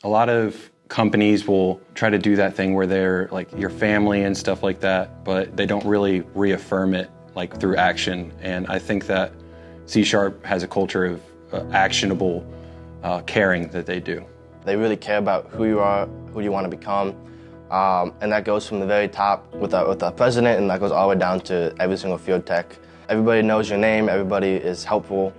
A lot of companies will try to do that thing where they're like your family and stuff like that, but they don't really reaffirm it like through action. And I think that C-sharpe has a culture of actionable caring that they do. They really care about who you are, who you want to become. And that goes from the very top with the president, and that goes all the way down to every single field tech. Everybody knows your name, everybody is helpful.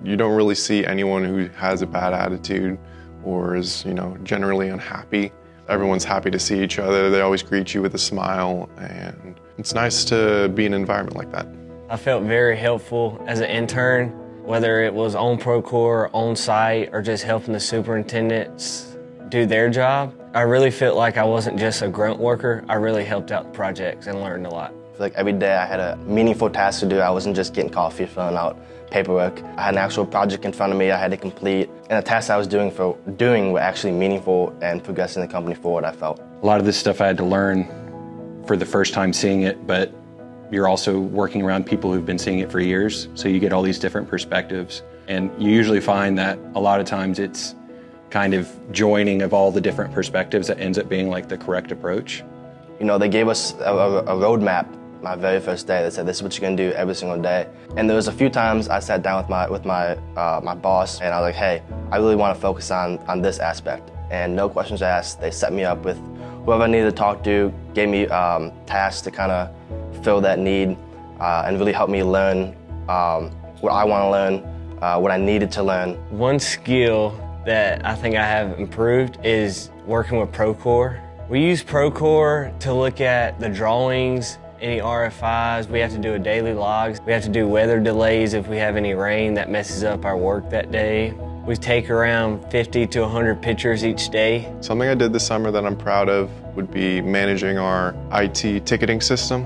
You don't really see anyone who has a bad attitude or is, generally unhappy. Everyone's happy to see each other. They always greet you with a smile, and it's nice to be in an environment like that. I felt very helpful as an intern, whether it was on Procore, on site, or just helping the superintendents do their job. I really felt like I wasn't just a grunt worker. I really helped out the projects and learned a lot. I feel like every day I had a meaningful task to do. I wasn't just getting coffee, filling out paperwork. I had an actual project in front of me I had to complete, and the tasks I was doing were actually meaningful and progressing the company forward, I felt. A lot of this stuff I had to learn for the first time seeing it, but you're also working around people who've been seeing it for years, so you get all these different perspectives. And you usually find that a lot of times it's kind of joining of all the different perspectives that ends up being like the correct approach. They gave us a roadmap my very first day. They said, this is what you're gonna do every single day. And there was a few times I sat down with my boss, and I was like, hey, I really wanna focus on this aspect. And no questions asked. They set me up with whoever I needed to talk to, gave me tasks to kind of fill that need, and really help me learn what I wanna learn, what I needed to learn. One skill that I think I have improved is working with Procore. We use Procore to look at the drawings, any RFIs. We have to do a daily logs. We have to do weather delays if we have any rain that messes up our work that day. We take around 50 to 100 pictures each day. Something I did this summer that I'm proud of would be managing our IT ticketing system.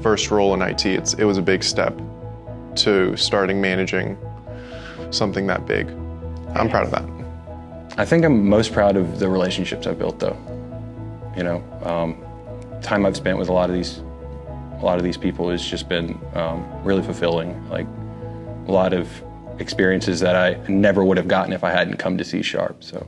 First role in IT, it was a big step to starting managing something that big. I'm proud of that. I think I'm most proud of the relationships I've built, though. Time I've spent with a lot of these people has just been really fulfilling. Like a lot of experiences that I never would have gotten if I hadn't come to C-sharpe. So.